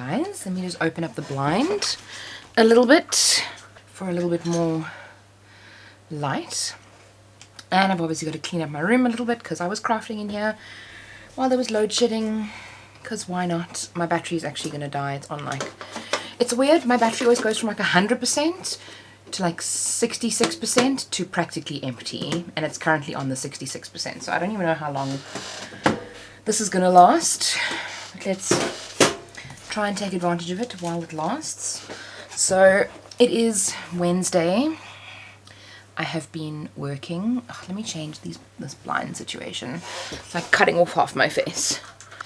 guys. Let me just open up the blind a little bit for a little bit more light. And I've obviously got to clean up my room a little bit because I was crafting in here while there was load shedding, because why not? My battery is actually going to die. It's on like, it's weird, my battery always goes from like 100% to like 66% to practically empty, and it's currently on the 66%, so I don't even know how long this is going to last, but let's try and take advantage of it while it lasts. So it is Wednesday. I have been working. Oh, let me change this blind situation. It's like cutting off half my face.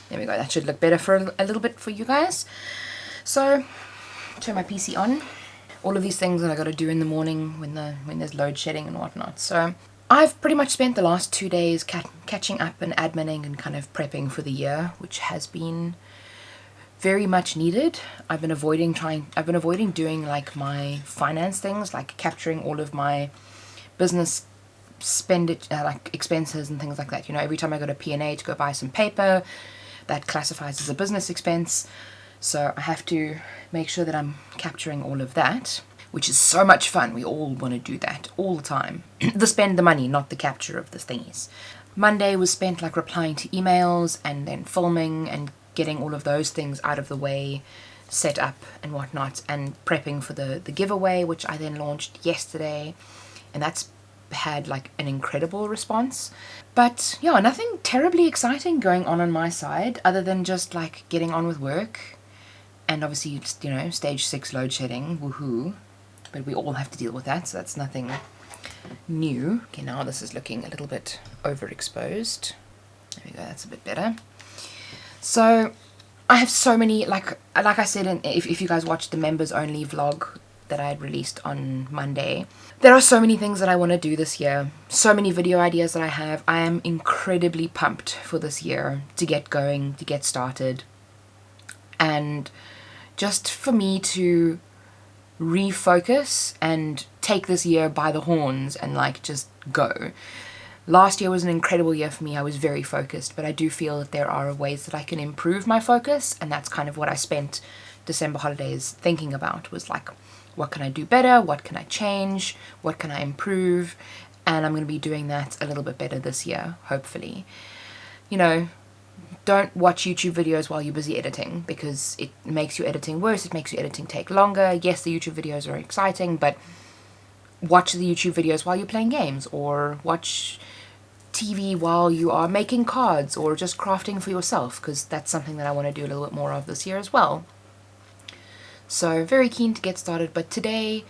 There we go. That should look better for a little bit for you guys. So, turn my PC on. All of these things that I got to do in the morning when there's load shedding and whatnot. So, I've pretty much spent the last 2 days catching up and adminning and kind of prepping for the year, which has been very much needed. I've been avoiding doing like my finance things, like capturing all of my business like expenses and things like that. You know, every time I go to P&A to go buy some paper, that classifies as a business expense. So I have to make sure that I'm capturing all of that, which is so much fun. We all want to do that all the time. The spend the money, not the capture of the thingies. Monday was spent like replying to emails and then filming and getting all of those things out of the way, set up and whatnot, and prepping for the giveaway, which I then launched yesterday. And that's had like an incredible response. But yeah, nothing terribly exciting going on my side other than just like getting on with work. And obviously, you know, stage 6 load shedding, woohoo. But we all have to deal with that, so that's nothing new. Okay, now this is looking a little bit overexposed. There we go, that's a bit better. So I have so many, like I said, if you guys watched the members only vlog that I had released on Monday, there are so many things that I want to do this year, so many video ideas that I have. I am incredibly pumped for this year to get going, to get started, and just for me to refocus and take this year by the horns and like just go. Last year was an incredible year for me. I was very focused, but I do feel that there are ways that I can improve my focus, and that's kind of what I spent December holidays thinking about, was like, what can I do better? What can I change? What can I improve? And I'm going to be doing that a little bit better this year, hopefully. You know, don't watch YouTube videos while you're busy editing, because it makes your editing worse. It makes your editing take longer. Yes, the YouTube videos are exciting, but watch the YouTube videos while you're playing games, or watch TV while you are making cards or just crafting for yourself, because that's something that I want to do a little bit more of this year as well. So very keen to get started, but today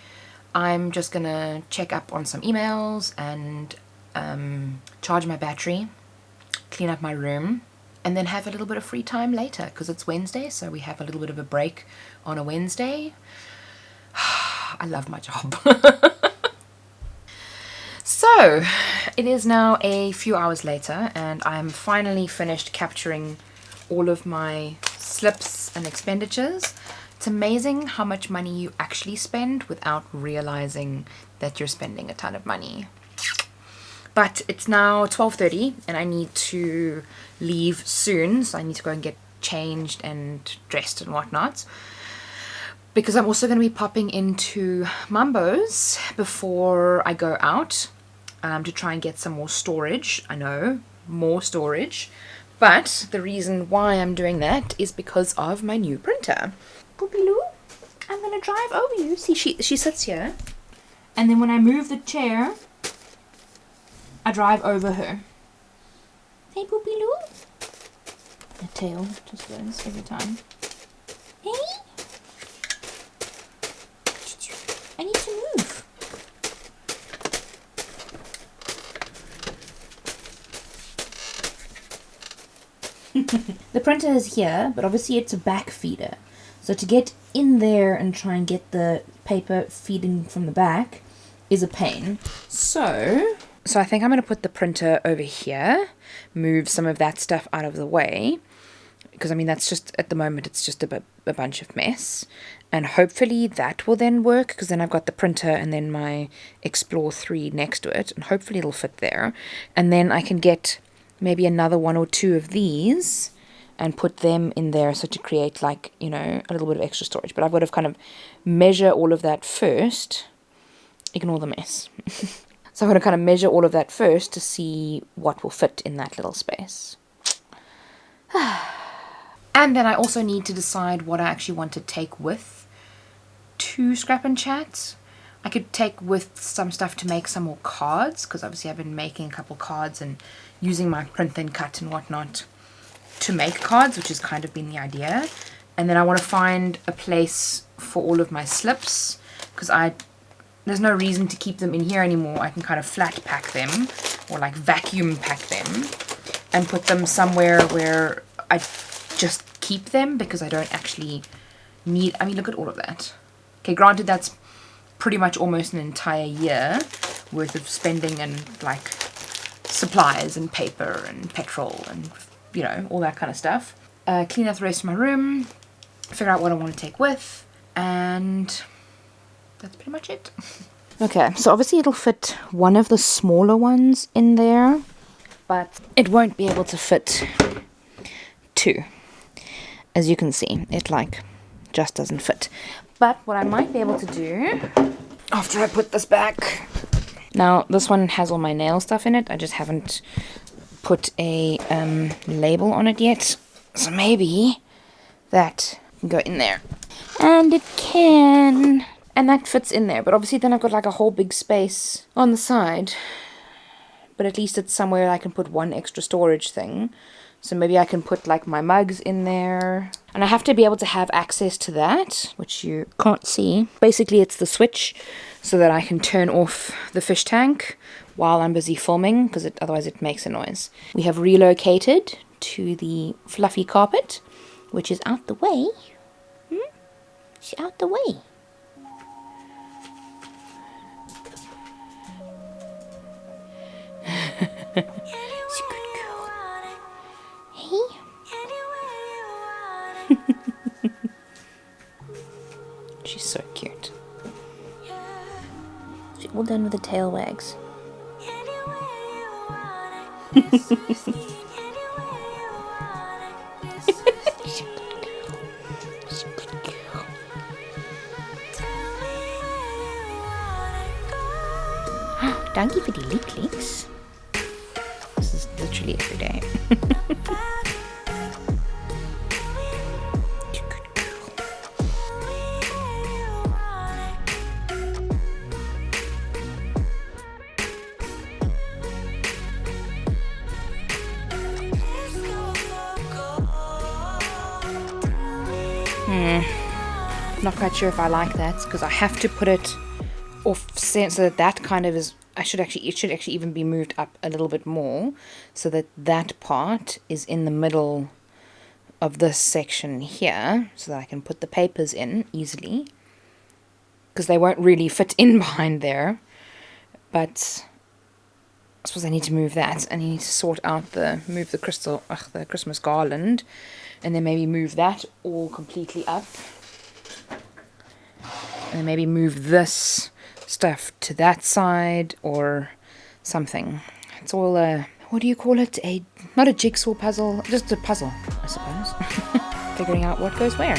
I'm just gonna check up on some emails and charge my battery, clean up my room, and then have a little bit of free time later, because it's Wednesday, so we have a little bit of a break on a Wednesday. I love my job. So it is now a few hours later, and I'm finally finished capturing all of my slips and expenditures. It's amazing how much money you actually spend without realizing that you're spending a ton of money. But it's now 12:30 and I need to leave soon, so I need to go and get changed and dressed and whatnot, because I'm also going to be popping into Mambo's before I go out to try and get some more storage. I know, more storage, but the reason why I'm doing that is because of my new printer. Poopy-loo, I'm going to drive over you. See, she sits here, and then when I move the chair, I drive over her. Hey, Poopy-loo. The tail just goes every time. Hey! I need to move. The printer is here, but obviously it's a back feeder. So to get in there and try and get the paper feeding from the back is a pain. So I think I'm going to put the printer over here, move some of that stuff out of the way, because I mean that's just, at the moment it's just a bunch of mess, and hopefully that will then work, because then I've got the printer and then my Explore 3 next to it, and hopefully it'll fit there, and then I can get maybe another 1 or 2 of these and put them in there, so to create like, you know, a little bit of extra storage. But I've got to kind of measure all of that first. Ignore the mess. So I'm going to kind of measure all of that first to see what will fit in that little space. And then I also need to decide what I actually want to take with to Scrap and Chat. I could take with some stuff to make some more cards, because obviously I've been making a couple cards and using my print then cut and whatnot to make cards, which has kind of been the idea. And then I want to find a place for all of my slips, because there's no reason to keep them in here anymore. I can kind of flat pack them, or like vacuum pack them, and put them somewhere where I just keep them, because I don't actually need, I mean, look at all of that. Okay, granted that's pretty much almost an entire year worth of spending and like supplies and paper and petrol and, you know, all that kind of stuff. Clean out the rest of my room, figure out what I want to take with, and that's pretty much it. Okay, so obviously it'll fit one of the smaller ones in there, but it won't be able to fit two. As you can see, it like just doesn't fit. But what I might be able to do after I put this back, now this one has all my nail stuff in it, I just haven't put a label on it yet, so maybe that can go in there. And it can, and that fits in there, but obviously then I've got like a whole big space on the side, but at least it's somewhere I can put one extra storage thing. So maybe I can put like my mugs in there, and I have to be able to have access to that, which you can't see. Basically it's the switch so that I can turn off the fish tank while I'm busy filming, because otherwise it makes a noise. We have relocated to the fluffy carpet, which is out the way. It's out the way. She's a good girl. Hey? She's so cute. She's all done with the tail wags. Dankie vir die liekliks. This is literally every day. Not quite sure if I like that, because I have to put it off so that kind of is, it should actually even be moved up a little bit more, so that that part is in the middle of this section here, so that I can put the papers in easily, because they won't really fit in behind there. But I suppose I need to move that, and I need to sort out move the Christmas garland, and then maybe move that all completely up, and then maybe move this stuff to that side or something. It's all what do you call it? Not a jigsaw puzzle, just a puzzle, I suppose. Figuring out what goes where.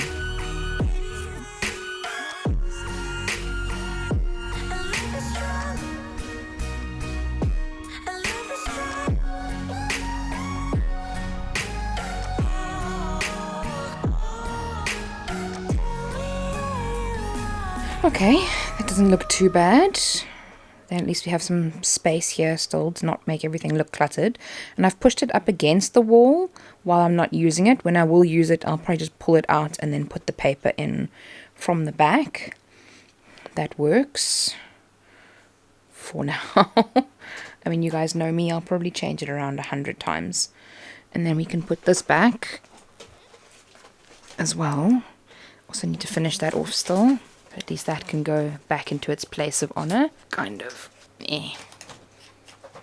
Okay, that doesn't look too bad. Then at least we have some space here still to not make everything look cluttered. And I've pushed it up against the wall while I'm not using it. When I will use it, I'll probably just pull it out and then put the paper in from the back. That works for now. I mean, you guys know me, I'll probably change it around 100 times. And then we can put this back as well. Also need to finish that off still. But at least that can go back into its place of honor. Kind of. I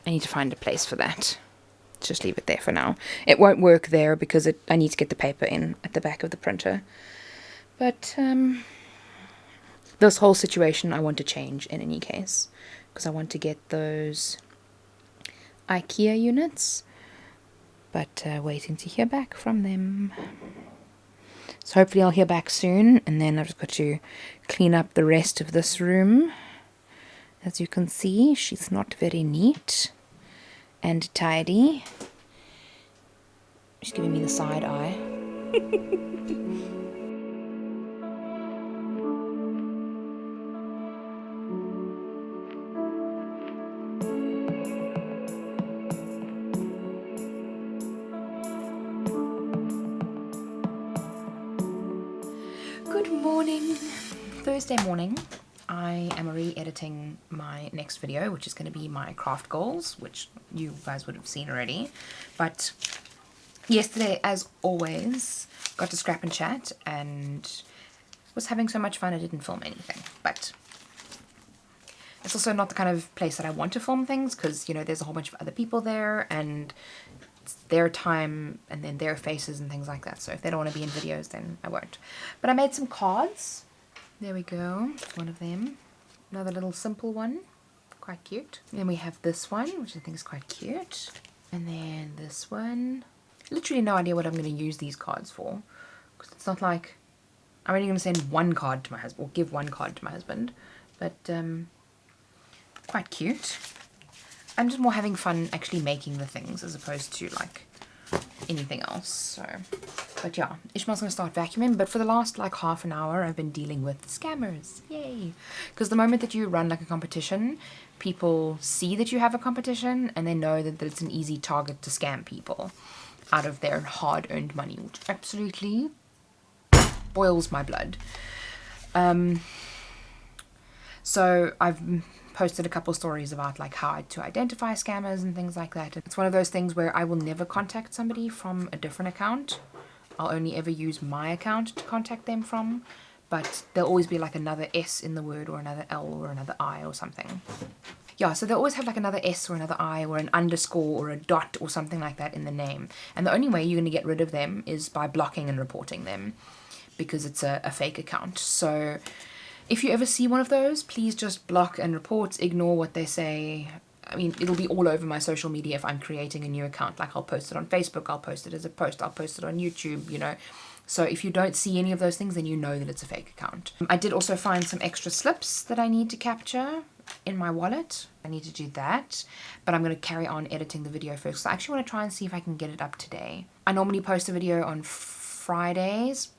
need to find a place for that. Let's just leave it there for now. It won't work there because I need to get the paper in at the back of the printer. But this whole situation I want to change in any case, because I want to get those IKEA units. but waiting to hear back from them. So hopefully I'll hear back soon, and then I've just got to clean up the rest of this room. As you can see, she's not very neat and tidy. She's giving me the side eye. Good morning. Thursday morning. I am re-editing my next video, which is going to be my craft goals, which you guys would have seen already. But yesterday, as always, got to scrap and chat and was having so much fun I didn't film anything. But it's also not the kind of place that I want to film things, because, you know, there's a whole bunch of other people there and it's their time and then their faces and things like that. So if they don't want to be in videos, then I won't. But I made some cards. There we go, one of them. Another little simple one, quite cute. Then we have this one, which I think is quite cute. And then this one. Literally no idea what I'm going to use these cards for, because it's not like I'm only going to send one card to my husband, or give one card to my husband. But quite cute. I'm just more having fun actually making the things as opposed to like anything else. So, but yeah, Ishmael's gonna start vacuuming, but for the last like half an hour I've been dealing with scammers. Yay! Because the moment that you run like a competition, people see that you have a competition and they know that it's an easy target to scam people out of their hard-earned money, which absolutely boils my blood. So I've posted a couple stories about like how to identify scammers and things like that. It's one of those things where I will never contact somebody from a different account. I'll only ever use my account to contact them from, but there'll always be like another S in the word, or another L, or another I, or something. Yeah, so they'll always have like another S or another I or an underscore or a dot or something like that in the name. And the only way you're going to get rid of them is by blocking and reporting them, because it's a fake account. So if you ever see one of those, please just block and report, ignore what they say. I mean, it'll be all over my social media if I'm creating a new account. Like, I'll post it on Facebook, I'll post it as a post, I'll post it on YouTube, you know. So if you don't see any of those things, then you know that it's a fake account. I did also find some extra slips that I need to capture in my wallet. I need to do that, but I'm going to carry on editing the video first. So I actually want to try and see if I can get it up today. I normally post a video on Fridays,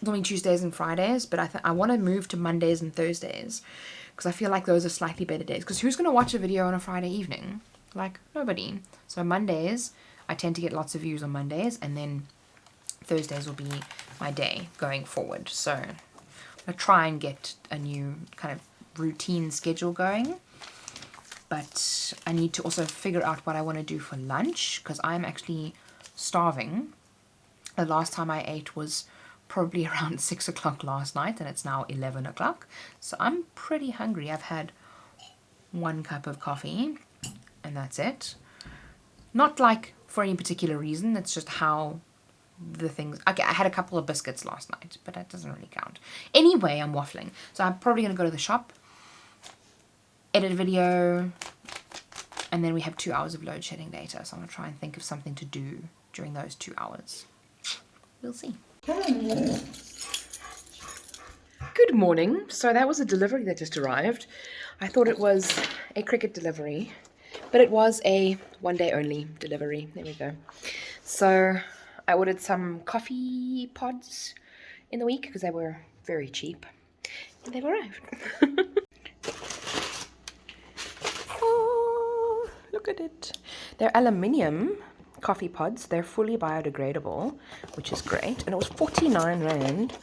normally Tuesdays and Fridays, but I want to move to Mondays and Thursdays, because I feel like those are slightly better days. Because who's going to watch a video on a Friday evening? Like, nobody. So Mondays, I tend to get lots of views on Mondays, and then Thursdays will be my day going forward. So I'm going to try and get a new kind of routine schedule going. But I need to also figure out what I want to do for lunch, because I'm actually starving. The last time I ate was probably around 6 o'clock last night, and it's now 11 o'clock. So I'm pretty hungry. I've had 1 cup of coffee, and that's it. Not like for any particular reason, it's just how the things... Okay, I had a couple of biscuits last night, but that doesn't really count. Anyway, I'm waffling. So I'm probably going to go to the shop, edit a video, and then we have 2 hours of load shedding data. So I'm going to try and think of something to do during those 2 hours. We'll see. Good morning. So that was a delivery that just arrived. I thought it was a Cricket delivery, but it was a one-day only delivery. There we go. So I ordered some coffee pods in the week because they were very cheap, and they've arrived. Oh, look at it. They're aluminium coffee pods. They're fully biodegradable, which is great, and it was 49 Rand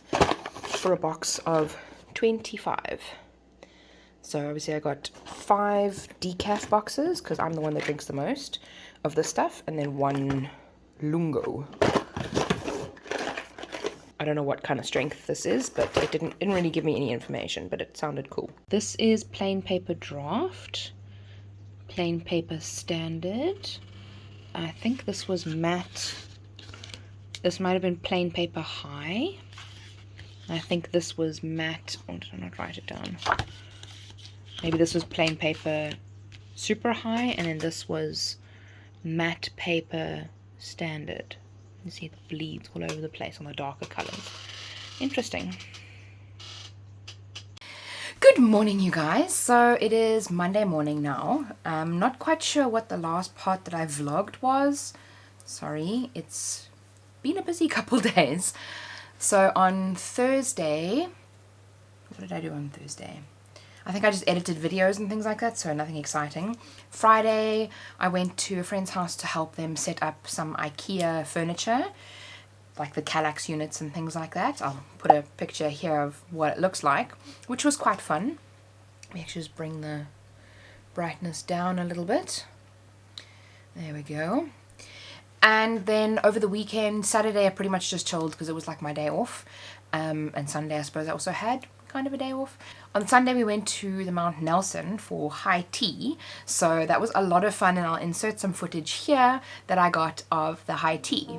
for a box of 25. So obviously I got 5 decaf boxes, because I'm the one that drinks the most of this stuff, and then 1 lungo. I don't know what kind of strength this is, but it didn't really give me any information, but it sounded cool. This is plain paper draft, plain paper standard. I think this was matte. This might have been plain paper high. I think this was matte. Oh, did I not write it down? Maybe this was plain paper super high, and then this was matte paper standard. You see it bleeds all over the place on the darker colors. Interesting. Good morning, you guys. So it is Monday morning now. I'm not quite sure what the last part that I vlogged was. Sorry, it's been a busy couple days. So on Thursday, what did I do on Thursday? I think I just edited videos and things like that, so nothing exciting. Friday, I went to a friend's house to help them set up some IKEA furniture, like the Kallax units and things like that. I'll put a picture here of what it looks like, which was quite fun. Let me actually just bring the brightness down a little bit. There we go. And then over the weekend, Saturday I pretty much just chilled because it was like my day off. And Sunday I suppose I also had kind of a day off. On Sunday we went to the Mount Nelson for high tea, so that was a lot of fun, and I'll insert some footage here that I got of the high tea.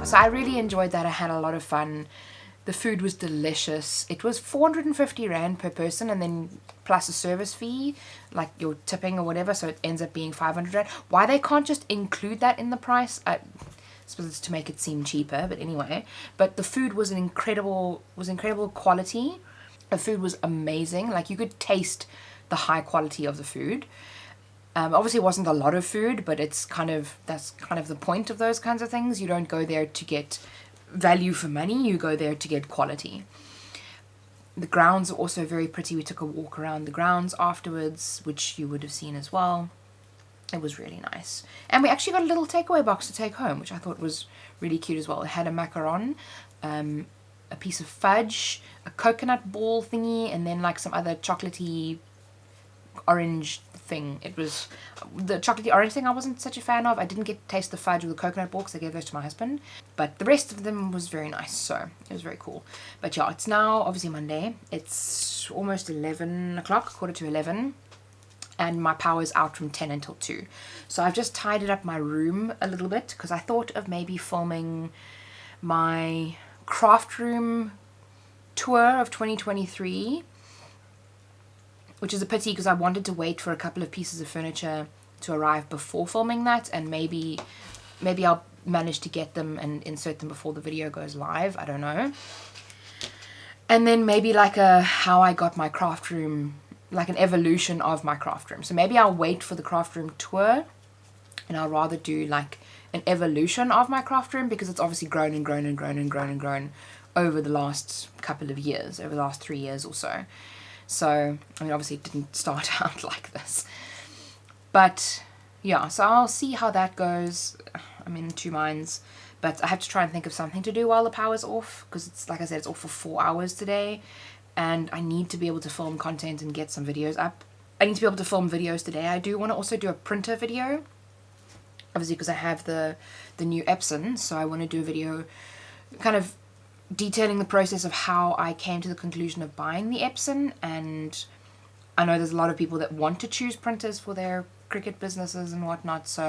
So I really enjoyed that. I had a lot of fun. The food was delicious. It was 450 Rand per person, and then plus a service fee, like your tipping or whatever, so it ends up being 500 Rand. Why they can't just include that in the price, I suppose it's to make it seem cheaper, but anyway. But the food was incredible quality. The food was amazing. Like, you could taste the high quality of the food. Obviously it wasn't a lot of food, but that's kind of the point of those kinds of things. You don't go there to get value for money, you go there to get quality. The grounds are also very pretty. We took a walk around the grounds afterwards, which you would have seen as well. It was really nice. And we actually got a little takeaway box to take home, which I thought was really cute as well. It had a macaron, a piece of fudge, a coconut ball thingy, and then like some other chocolatey orange thing. It was the chocolatey orange thing I wasn't such a fan of. I didn't get to taste the fudge or the coconut ball because I gave those to my husband, but the rest of them was very nice, so it was very cool. But yeah, it's now obviously Monday. It's almost 11 o'clock, quarter to 11, and my power's out from 10 until 2. So I've just tidied up my room a little bit because I thought of maybe filming my craft room tour of 2023, which is a pity because I wanted to wait for a couple of pieces of furniture to arrive before filming that, and maybe I'll manage to get them and insert them before the video goes live. I don't know. And then maybe like how I got my craft room, like an evolution of my craft room. So maybe I'll wait for the craft room tour, and I'll rather do like an evolution of my craft room, because it's obviously grown and grown and grown and grown and grown over the last couple of years, over the last 3 years or so. So, I mean, obviously it didn't start out like this. But, yeah, so I'll see how that goes. I'm in two minds. But I have to try and think of something to do while the power's off. Because, it's like I said, it's off for 4 hours today. And I need to be able to film content and get some videos up. I need to be able to film videos today. I do want to also do a printer video. Obviously, because I have the new Epson. So I want to do a video kind of detailing the process of how I came to the conclusion of buying the Epson. And I know there's a lot of people that want to choose printers for their cricket businesses and whatnot, so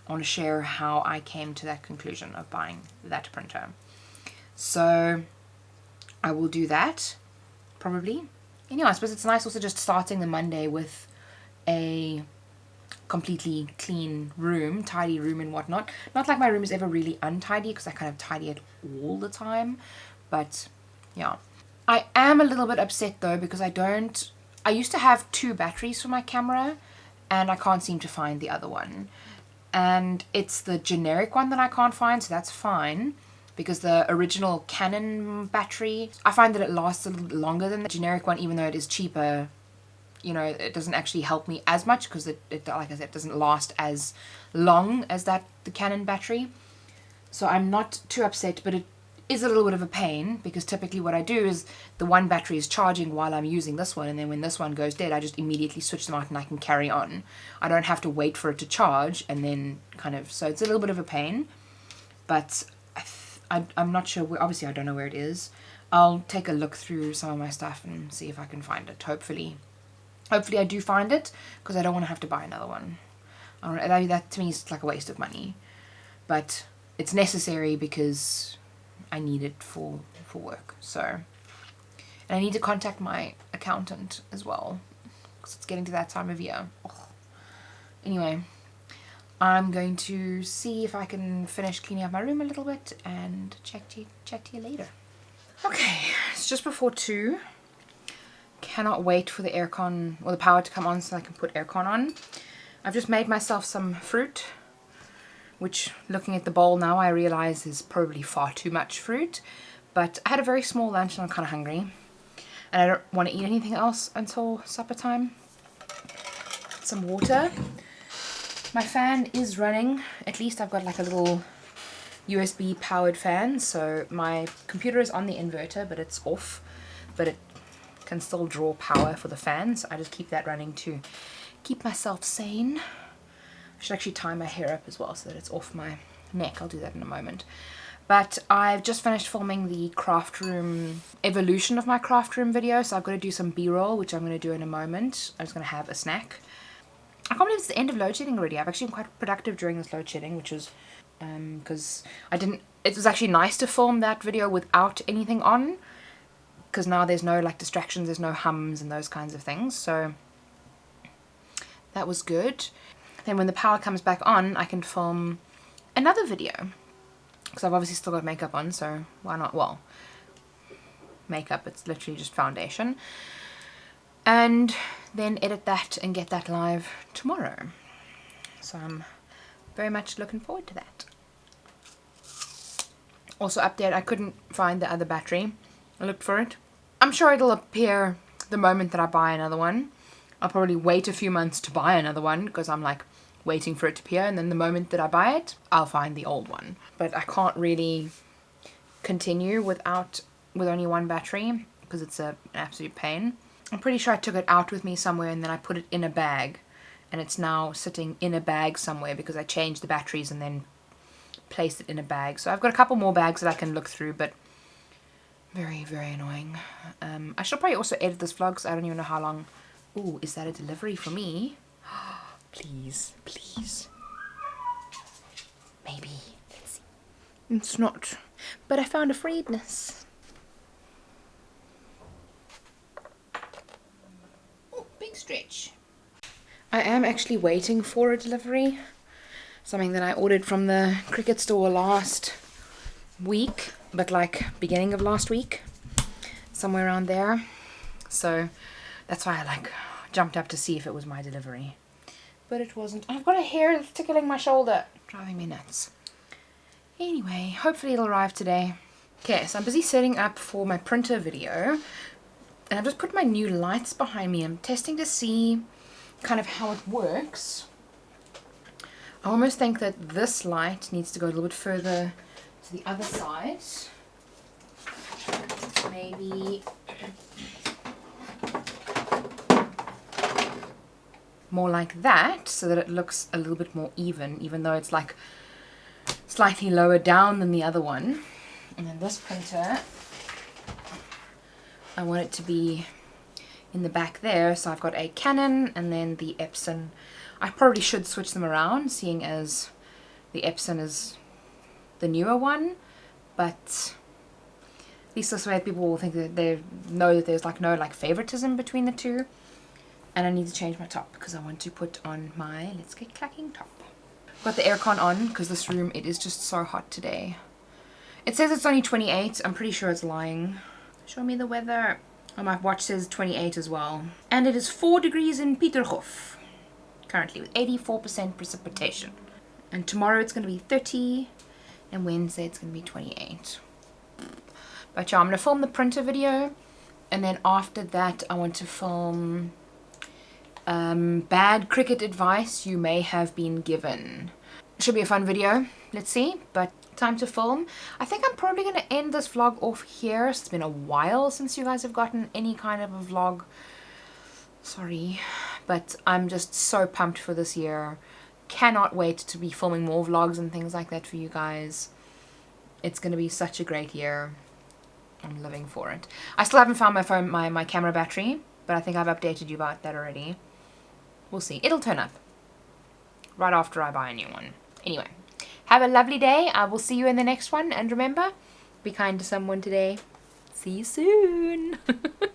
I want to share how I came to that conclusion of buying that printer. So I will do that probably. Anyway, I suppose it's nice also just starting the Monday with a completely clean room, tidy room and whatnot. Not like my room is ever really untidy because I kind of tidy it all the time, but yeah. I am a little bit upset though because I used to have 2 batteries for my camera and I can't seem to find the other one. And it's the generic one that I can't find, so that's fine because the original Canon battery, I find that it lasts a little longer than the generic one, even though it is cheaper. You know, it doesn't actually help me as much because it like I said, it doesn't last as long as the Canon battery. So I'm not too upset, but it is a little bit of a pain because typically what I do is the one battery is charging while I'm using this one, and then when this one goes dead I just immediately switch them out and I can carry on. I don't have to wait for it to charge and then kind of, so it's a little bit of a pain, but I'm not sure where, obviously I don't know where it is. I'll take a look through some of my stuff and see if I can find it. Hopefully I do find it because I don't want to have to buy another one. That to me is like a waste of money, but it's necessary because I need it for work. So, and I need to contact my accountant as well because it's getting to that time of year. Ugh. Anyway, I'm going to see if I can finish cleaning up my room a little bit and chat to you later. Okay, it's just before 2. Cannot wait for the aircon or the power to come on so I can put aircon on. I've just made myself some fruit, which looking at the bowl now I realize is probably far too much fruit, but I had a very small lunch and I'm kind of hungry and I don't want to eat anything else until supper time. Some water. My fan is running. At least I've got like a little USB powered fan, so my computer is on the inverter but it's off, but it can still draw power for the fan, so I just keep that running to keep myself sane. I should actually tie my hair up as well so that it's off my neck. I'll do that in a moment. But I've just finished filming the craft room evolution of my craft room video, so I've got to do some b-roll, which I'm going to do in a moment. I'm just going to have a snack. I can't believe it's the end of load shedding already. I've actually been quite productive during this load shedding, which was because it was actually nice to film that video without anything on, because now there's no like distractions, there's no hums and those kinds of things, so that was good. Then when the power comes back on I can film another video because I've obviously still got makeup on, so why not? Well, makeup, it's literally just foundation, and then edit that and get that live tomorrow, so I'm very much looking forward to that. Also update, I couldn't find the other battery. I looked for it. I'm sure it'll appear the moment that I buy another one. I'll probably wait a few months to buy another one because I'm like waiting for it to appear, and then the moment that I buy it, I'll find the old one. But I can't really continue with only one battery because it's an absolute pain. I'm pretty sure I took it out with me somewhere and then I put it in a bag, and it's now sitting in a bag somewhere because I changed the batteries and then placed it in a bag. So I've got a couple more bags that I can look through, but very, very annoying. I should probably also edit this vlog because I don't even know how long. Ooh, is that a delivery for me? Please, please. Maybe. Let's see. It's not. But I found a Friedness. Oh, big stretch. I am actually waiting for a delivery. Something that I ordered from the Cricket store last week, but like beginning of last week, somewhere around there. So that's why I like jumped up to see if it was my delivery, but it wasn't. I've got a hair that's tickling my shoulder, driving me nuts. Anyway, hopefully it'll arrive today. Okay, so I'm busy setting up for my printer video, and I've just put my new lights behind me. I'm testing to see kind of how it works. I almost think that this light needs to go a little bit further to the other side. Maybe more like that, so that it looks a little bit more even though it's like slightly lower down than the other one. And then this printer, I want it to be in the back there, so I've got a Canon and then the Epson. I probably should switch them around, seeing as the Epson is the newer one, but at least this way people will think that they know that there's like no like favoritism between the two. And I need to change my top because I want to put on my Let's Get Clacking top. Got the aircon on because this room, it is just so hot today. It says it's only 28. I'm pretty sure it's lying. Show me the weather. Oh, my watch says 28 as well. And it is 4 degrees in Pieterhof currently with 84% precipitation. And tomorrow it's going to be 30. And Wednesday it's going to be 28. But yeah, I'm going to film the printer video. And then after that I want to film bad cricket advice you may have been given. Should be a fun video. Let's see. But time to film. I think I'm probably going to end this vlog off here. It's been a while since you guys have gotten any kind of a vlog. Sorry. But I'm just so pumped for this year. Cannot wait to be filming more vlogs and things like that for you guys. It's going to be such a great year. I'm living for it. I still haven't found my phone, my camera battery, but I think I've updated you about that already. We'll see. It'll turn up right after I buy a new one. Anyway, have a lovely day. I will see you in the next one. And remember, be kind to someone today. See you soon.